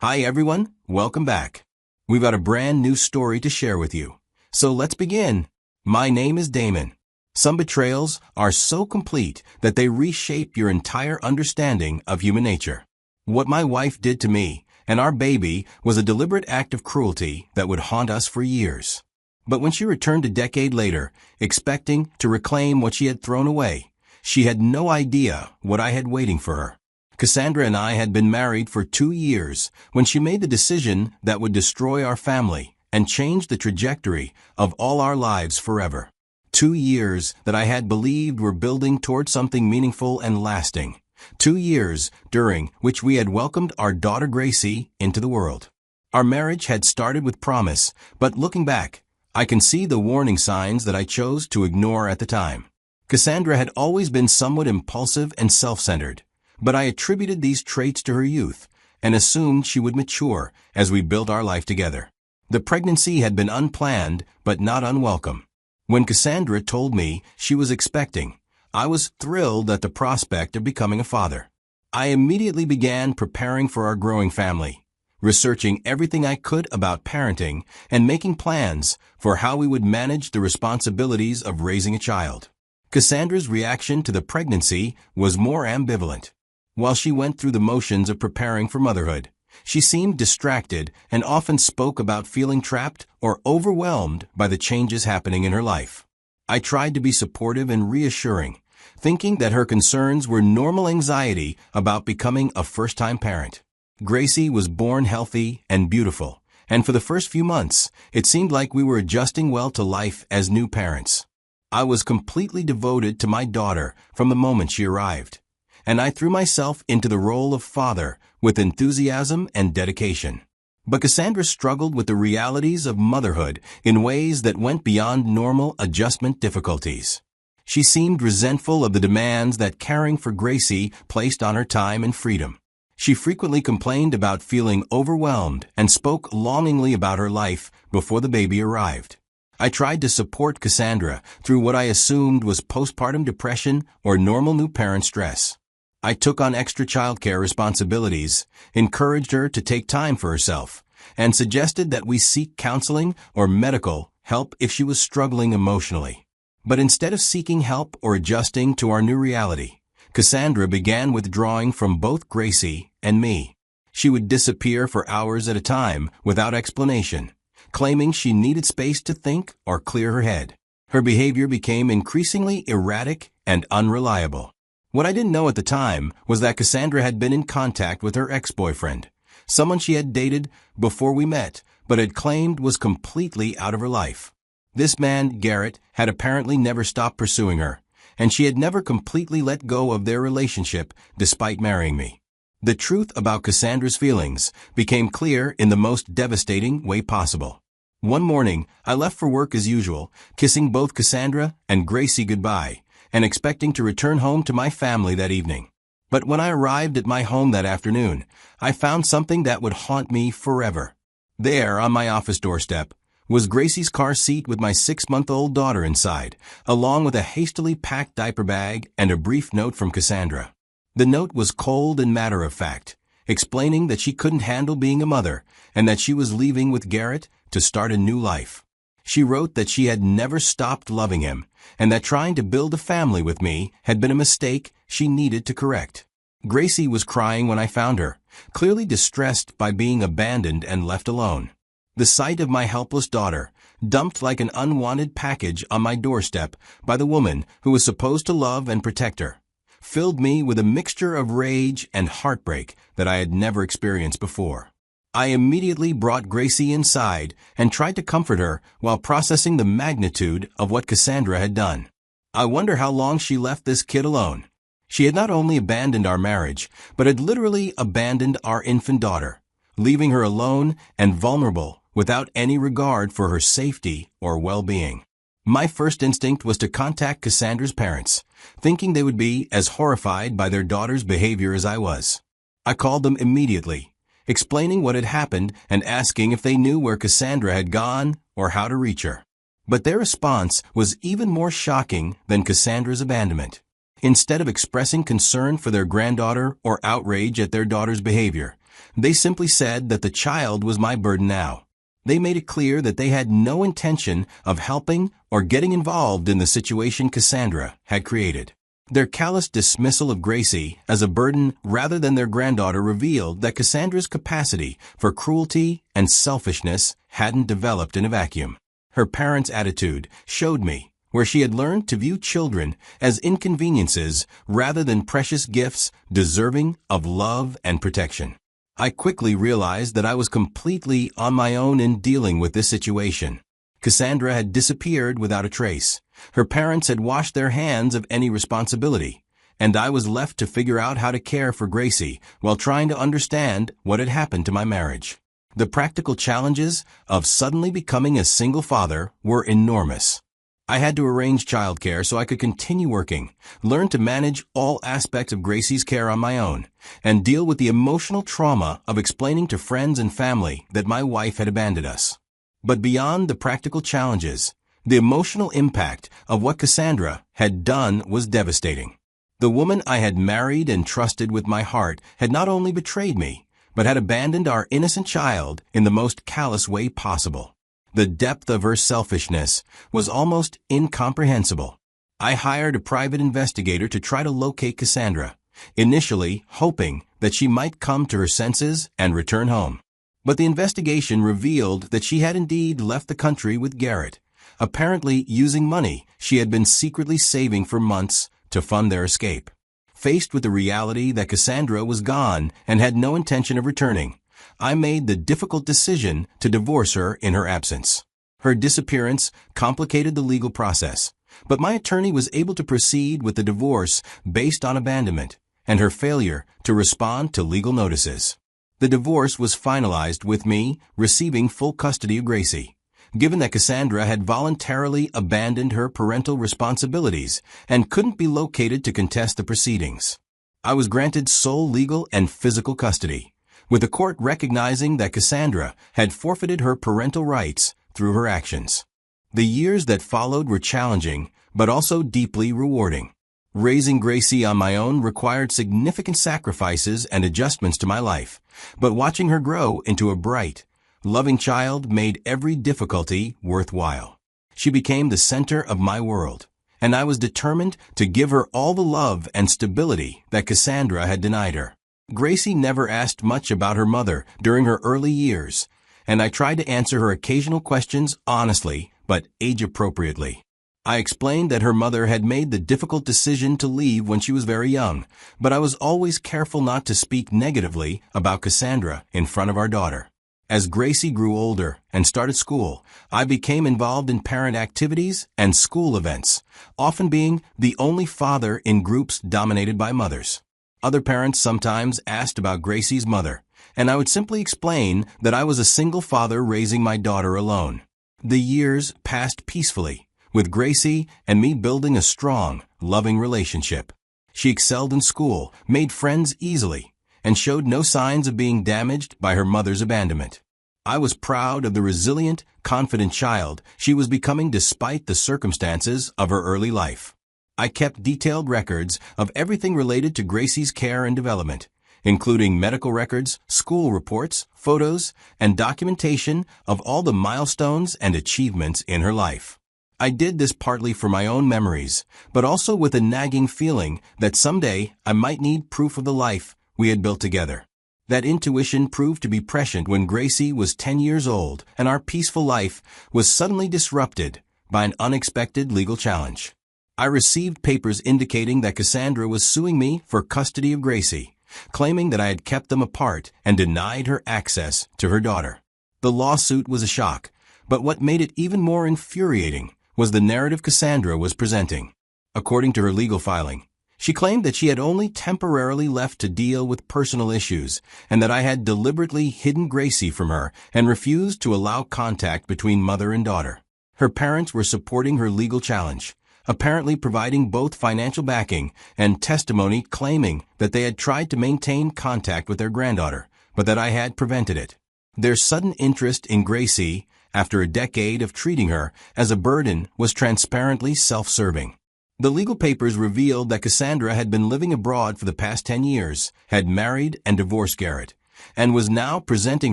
Hi everyone, welcome back. We've got a brand new story to share with you. So let's begin. My name is Damon. Some betrayals are so complete that they reshape your entire understanding of human nature. What my wife did to me and our baby was a deliberate act of cruelty that would haunt us for years. But when she returned a decade later, expecting to reclaim what she had thrown away, she had no idea what I had waiting for her. Cassandra and I had been married for 2 years when she made the decision that would destroy our family and change the trajectory of all our lives forever. 2 years that I had believed were building toward something meaningful and lasting. 2 years during which we had welcomed our daughter Gracie into the world. Our marriage had started with promise, but looking back, I can see the warning signs that I chose to ignore at the time. Cassandra had always been somewhat impulsive and self-centered, but I attributed these traits to her youth and assumed she would mature as we built our life together. The pregnancy had been unplanned but not unwelcome. When Cassandra told me she was expecting, I was thrilled at the prospect of becoming a father. I immediately began preparing for our growing family, researching everything I could about parenting and making plans for how we would manage the responsibilities of raising a child. Cassandra's reaction to the pregnancy was more ambivalent. While she went through the motions of preparing for motherhood, she seemed distracted and often spoke about feeling trapped or overwhelmed by the changes happening in her life. I tried to be supportive and reassuring, thinking that her concerns were normal anxiety about becoming a first-time parent. Gracie was born healthy and beautiful, and for the first few months, it seemed like we were adjusting well to life as new parents. I was completely devoted to my daughter from the moment she arrived, and I threw myself into the role of father with enthusiasm and dedication. But Cassandra struggled with the realities of motherhood in ways that went beyond normal adjustment difficulties. She seemed resentful of the demands that caring for Gracie placed on her time and freedom. She frequently complained about feeling overwhelmed and spoke longingly about her life before the baby arrived. I tried to support Cassandra through what I assumed was postpartum depression or normal new parent stress. I took on extra childcare responsibilities, encouraged her to take time for herself, and suggested that we seek counseling or medical help if she was struggling emotionally. But instead of seeking help or adjusting to our new reality, Cassandra began withdrawing from both Gracie and me. She would disappear for hours at a time without explanation, claiming she needed space to think or clear her head. Her behavior became increasingly erratic and unreliable. What I didn't know at the time was that Cassandra had been in contact with her ex-boyfriend, someone she had dated before we met, but had claimed was completely out of her life. This man, Garrett, had apparently never stopped pursuing her, and she had never completely let go of their relationship despite marrying me. The truth about Cassandra's feelings became clear in the most devastating way possible. One morning, I left for work as usual, kissing both Cassandra and Gracie goodbye, and expecting to return home to my family that evening. But when I arrived at my home that afternoon, I found something that would haunt me forever. There, on my office doorstep, was Gracie's car seat with my 6-month-old daughter inside, along with a hastily packed diaper bag and a brief note from Cassandra. The note was cold and matter-of-fact, explaining that she couldn't handle being a mother and that she was leaving with Garrett to start a new life. She wrote that she had never stopped loving him and that trying to build a family with me had been a mistake she needed to correct. Gracie was crying when I found her, clearly distressed by being abandoned and left alone. The sight of my helpless daughter, dumped like an unwanted package on my doorstep by the woman who was supposed to love and protect her, filled me with a mixture of rage and heartbreak that I had never experienced before. I immediately brought Gracie inside and tried to comfort her while processing the magnitude of what Cassandra had done. I wonder how long she left this kid alone. She had not only abandoned our marriage, but had literally abandoned our infant daughter, leaving her alone and vulnerable without any regard for her safety or well-being. My first instinct was to contact Cassandra's parents, thinking they would be as horrified by their daughter's behavior as I was. I called them immediately, explaining what had happened and asking if they knew where Cassandra had gone or how to reach her. But their response was even more shocking than Cassandra's abandonment. Instead of expressing concern for their granddaughter or outrage at their daughter's behavior, They simply said that the child was my burden now. They made it clear that they had no intention of helping or getting involved in the situation Cassandra had created. Their callous dismissal of Gracie as a burden rather than their granddaughter revealed that Cassandra's capacity for cruelty and selfishness hadn't developed in a vacuum. Her parents' attitude showed me where she had learned to view children as inconveniences rather than precious gifts deserving of love and protection. I quickly realized that I was completely on my own in dealing with this situation. Cassandra had disappeared without a trace. Her parents had washed their hands of any responsibility, and I was left to figure out how to care for Gracie while trying to understand what had happened to my marriage. The practical challenges of suddenly becoming a single father were enormous. I had to arrange childcare so I could continue working, learn to manage all aspects of Gracie's care on my own, and deal with the emotional trauma of explaining to friends and family that my wife had abandoned us. But beyond the practical challenges, the emotional impact of what Cassandra had done was devastating. The woman I had married and trusted with my heart had not only betrayed me, but had abandoned our innocent child in the most callous way possible. The depth of her selfishness was almost incomprehensible. I hired a private investigator to try to locate Cassandra, initially hoping that she might come to her senses and return home. But the investigation revealed that she had indeed left the country with Garrett, apparently using money she had been secretly saving for months to fund their escape. Faced with the reality that Cassandra was gone and had no intention of returning, I made the difficult decision to divorce her in her absence. Her disappearance complicated the legal process, but my attorney was able to proceed with the divorce based on abandonment and her failure to respond to legal notices. The divorce was finalized with me receiving full custody of Gracie, given that Cassandra had voluntarily abandoned her parental responsibilities and couldn't be located to contest the proceedings. I was granted sole legal and physical custody, with the court recognizing that Cassandra had forfeited her parental rights through her actions. The years that followed were challenging, but also deeply rewarding. Raising Gracie on my own required significant sacrifices and adjustments to my life, but watching her grow into a bright, loving child made every difficulty worthwhile. She became the center of my world, and I was determined to give her all the love and stability that Cassandra had denied her. Gracie never asked much about her mother during her early years, and I tried to answer her occasional questions honestly but age-appropriately. I explained that her mother had made the difficult decision to leave when she was very young, but I was always careful not to speak negatively about Cassandra in front of our daughter. As Gracie grew older and started school, I became involved in parent activities and school events, often being the only father in groups dominated by mothers. Other parents sometimes asked about Gracie's mother, and I would simply explain that I was a single father raising my daughter alone. The years passed peacefully, with Gracie and me building a strong, loving relationship. She excelled in school, made friends easily, and showed no signs of being damaged by her mother's abandonment. I was proud of the resilient, confident child she was becoming despite the circumstances of her early life. I kept detailed records of everything related to Gracie's care and development, including medical records, school reports, photos, and documentation of all the milestones and achievements in her life. I did this partly for my own memories, but also with a nagging feeling that someday I might need proof of the life we had built together. That intuition proved to be prescient when Gracie was 10 years old and our peaceful life was suddenly disrupted by an unexpected legal challenge. I received papers indicating that Cassandra was suing me for custody of Gracie, claiming that I had kept them apart and denied her access to her daughter. The lawsuit was a shock, but what made it even more infuriating was the narrative Cassandra was presenting. According to her legal filing, she claimed that she had only temporarily left to deal with personal issues and that I had deliberately hidden Gracie from her and refused to allow contact between mother and daughter. Her parents were supporting her legal challenge, apparently providing both financial backing and testimony claiming that they had tried to maintain contact with their granddaughter, but that I had prevented it. Their sudden interest in Gracie, after a decade of treating her as a burden, was transparently self-serving. The legal papers revealed that Cassandra had been living abroad for the past 10 years, had married and divorced Garrett, and was now presenting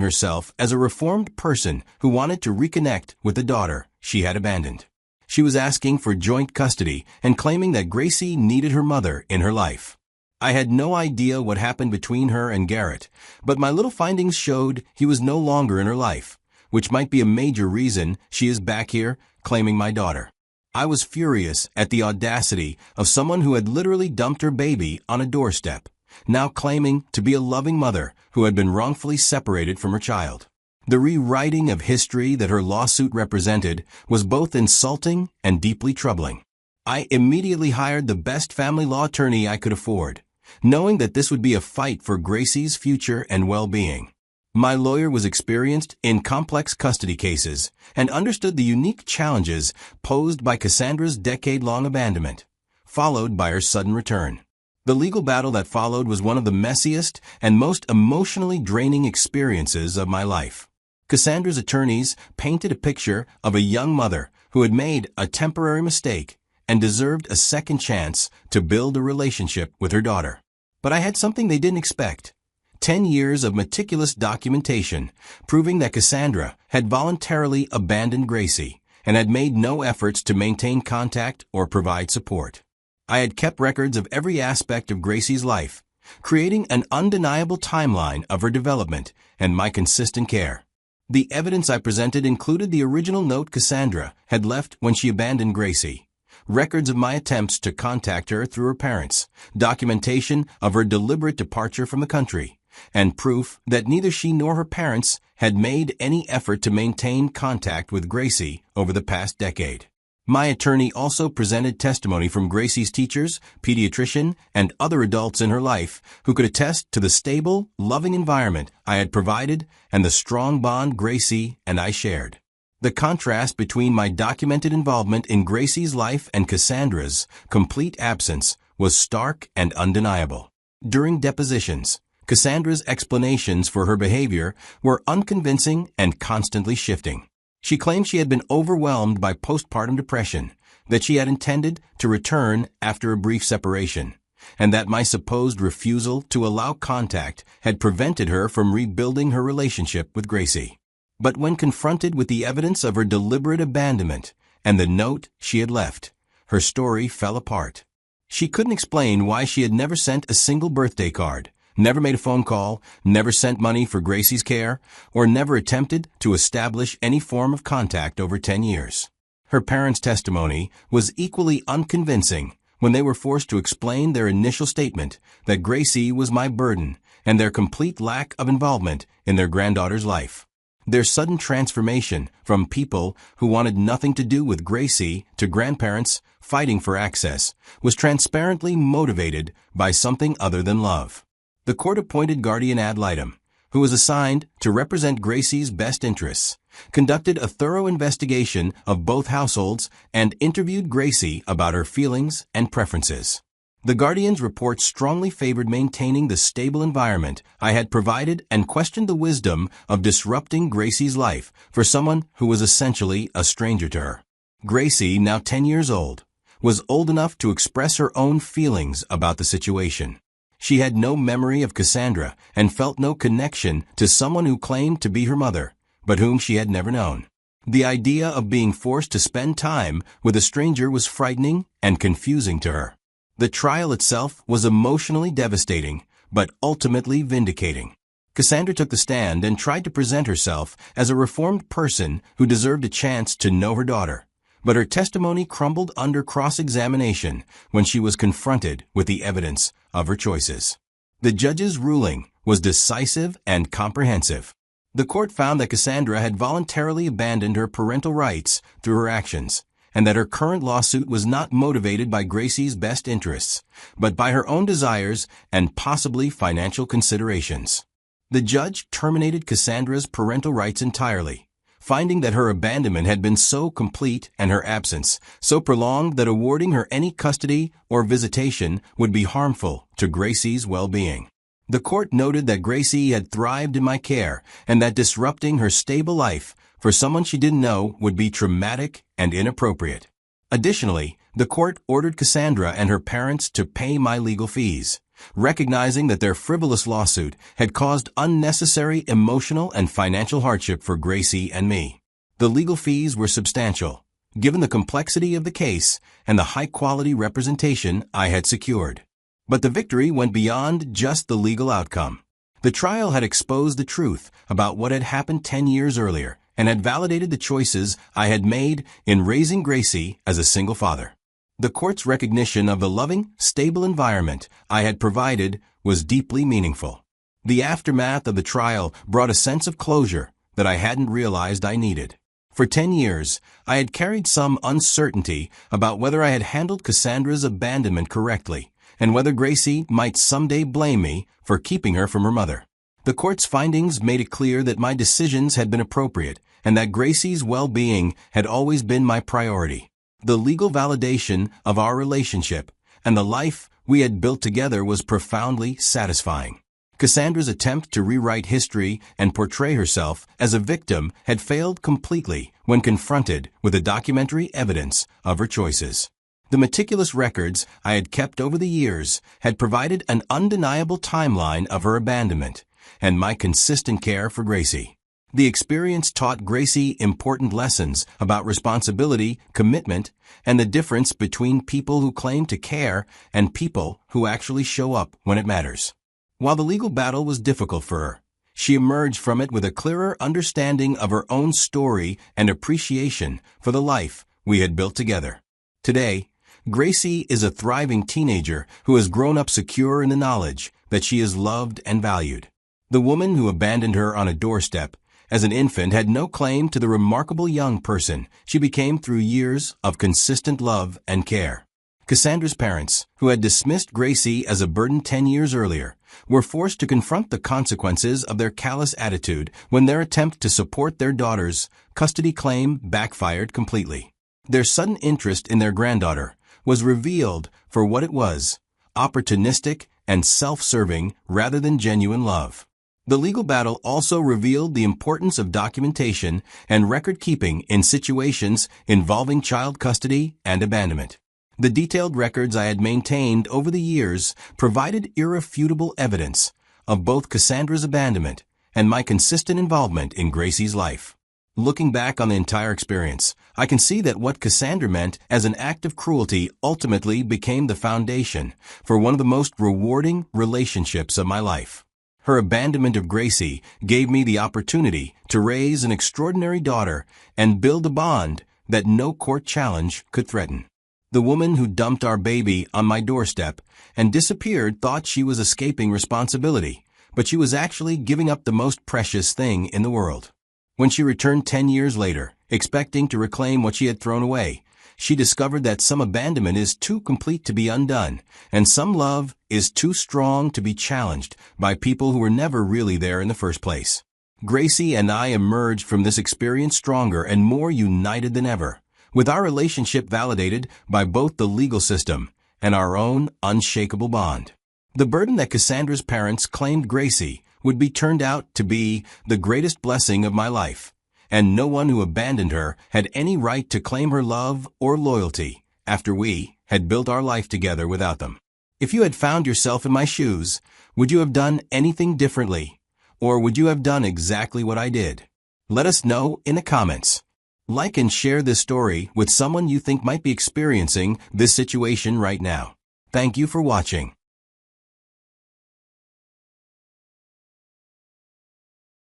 herself as a reformed person who wanted to reconnect with the daughter she had abandoned. She was asking for joint custody and claiming that Gracie needed her mother in her life. I had no idea what happened between her and Garrett, but my little findings showed he was no longer in her life, which might be a major reason she is back here claiming my daughter. I was furious at the audacity of someone who had literally dumped her baby on a doorstep, now claiming to be a loving mother who had been wrongfully separated from her child. The rewriting of history that her lawsuit represented was both insulting and deeply troubling. I immediately hired the best family law attorney I could afford, knowing that this would be a fight for Gracie's future and well-being. My lawyer was experienced in complex custody cases and understood the unique challenges posed by Cassandra's decade-long abandonment, followed by her sudden return. The legal battle that followed was one of the messiest and most emotionally draining experiences of my life. Cassandra's attorneys painted a picture of a young mother who had made a temporary mistake and deserved a second chance to build a relationship with her daughter. But I had something they didn't expect. 10 years of meticulous documentation proving that Cassandra had voluntarily abandoned Gracie and had made no efforts to maintain contact or provide support. I had kept records of every aspect of Gracie's life, creating an undeniable timeline of her development and my consistent care. The evidence I presented included the original note Cassandra had left when she abandoned Gracie, records of my attempts to contact her through her parents, documentation of her deliberate departure from the country, and proof that neither she nor her parents had made any effort to maintain contact with Gracie over the past decade. My attorney also presented testimony from Gracie's teachers, pediatrician, and other adults in her life who could attest to the stable, loving environment I had provided and the strong bond Gracie and I shared. The contrast between my documented involvement in Gracie's life and Cassandra's complete absence was stark and undeniable. During depositions, Cassandra's explanations for her behavior were unconvincing and constantly shifting. She claimed she had been overwhelmed by postpartum depression, that she had intended to return after a brief separation, and that my supposed refusal to allow contact had prevented her from rebuilding her relationship with Gracie. But when confronted with the evidence of her deliberate abandonment and the note she had left, her story fell apart. She couldn't explain why she had never sent a single birthday card, never made a phone call, never sent money for Gracie's care, or never attempted to establish any form of contact over 10 years. Her parents' testimony was equally unconvincing when they were forced to explain their initial statement that Gracie was my burden and their complete lack of involvement in their granddaughter's life. Their sudden transformation from people who wanted nothing to do with Gracie to grandparents fighting for access was transparently motivated by something other than love. The court-appointed guardian ad litem, who was assigned to represent Gracie's best interests, conducted a thorough investigation of both households and interviewed Gracie about her feelings and preferences. The guardian's report strongly favored maintaining the stable environment I had provided and questioned the wisdom of disrupting Gracie's life for someone who was essentially a stranger to her. Gracie, now 10 years old, was old enough to express her own feelings about the situation. She had no memory of Cassandra and felt no connection to someone who claimed to be her mother, but whom she had never known. The idea of being forced to spend time with a stranger was frightening and confusing to her. The trial itself was emotionally devastating, but ultimately vindicating. Cassandra took the stand and tried to present herself as a reformed person who deserved a chance to know her daughter. But her testimony crumbled under cross-examination when she was confronted with the evidence of her choices. The judge's ruling was decisive and comprehensive. The court found that Cassandra had voluntarily abandoned her parental rights through her actions, and that her current lawsuit was not motivated by Gracie's best interests, but by her own desires and possibly financial considerations. The judge terminated Cassandra's parental rights entirely, finding that her abandonment had been so complete and her absence so prolonged that awarding her any custody or visitation would be harmful to Gracie's well-being. The court noted that Gracie had thrived in my care and that disrupting her stable life for someone she didn't know would be traumatic and inappropriate. Additionally, the court ordered Cassandra and her parents to pay my legal fees, recognizing that their frivolous lawsuit had caused unnecessary emotional and financial hardship for Gracie and me. The legal fees were substantial, given the complexity of the case and the high-quality representation I had secured. But the victory went beyond just the legal outcome. The trial had exposed the truth about what had happened 10 years earlier and had validated the choices I had made in raising Gracie as a single father. The court's recognition of the loving, stable environment I had provided was deeply meaningful. The aftermath of the trial brought a sense of closure that I hadn't realized I needed. For 10 years, I had carried some uncertainty about whether I had handled Cassandra's abandonment correctly, and whether Gracie might someday blame me for keeping her from her mother. The court's findings made it clear that my decisions had been appropriate, and that Gracie's well-being had always been my priority. The legal validation of our relationship and the life we had built together was profoundly satisfying. Cassandra's attempt to rewrite history and portray herself as a victim had failed completely when confronted with the documentary evidence of her choices. The meticulous records I had kept over the years had provided an undeniable timeline of her abandonment and my consistent care for Gracie. The experience taught Gracie important lessons about responsibility, commitment, and the difference between people who claim to care and people who actually show up when it matters. While the legal battle was difficult for her, she emerged from it with a clearer understanding of her own story and appreciation for the life we had built together. Today, Gracie is a thriving teenager who has grown up secure in the knowledge that she is loved and valued. The woman who abandoned her on a doorstep as an infant had no claim to the remarkable young person she became through years of consistent love and care. Cassandra's parents, who had dismissed Gracie as a burden 10 years earlier, were forced to confront the consequences of their callous attitude when their attempt to support their daughter's custody claim backfired completely. Their sudden interest in their granddaughter was revealed for what it was: opportunistic and self-serving rather than genuine love. The legal battle also revealed the importance of documentation and record-keeping in situations involving child custody and abandonment. The detailed records I had maintained over the years provided irrefutable evidence of both Cassandra's abandonment and my consistent involvement in Gracie's life. Looking back on the entire experience, I can see that what Cassandra meant as an act of cruelty ultimately became the foundation for one of the most rewarding relationships of my life. Her abandonment of Gracie gave me the opportunity to raise an extraordinary daughter and build a bond that no court challenge could threaten. The woman who dumped our baby on my doorstep and disappeared thought she was escaping responsibility, but she was actually giving up the most precious thing in the world. When she returned 10 years later, expecting to reclaim what she had thrown away, she discovered that some abandonment is too complete to be undone, and some love is too strong to be challenged by people who were never really there in the first place. Gracie and I emerged from this experience stronger and more united than ever, with our relationship validated by both the legal system and our own unshakable bond. The burden that Cassandra's parents claimed Gracie would be turned out to be the greatest blessing of my life, and no one who abandoned her had any right to claim her love or loyalty after we had built our life together without them. If you had found yourself in my shoes, would you have done anything differently, or would you have done exactly what I did? Let us know in the comments. Like and share this story with someone you think might be experiencing this situation right now. Thank you for watching.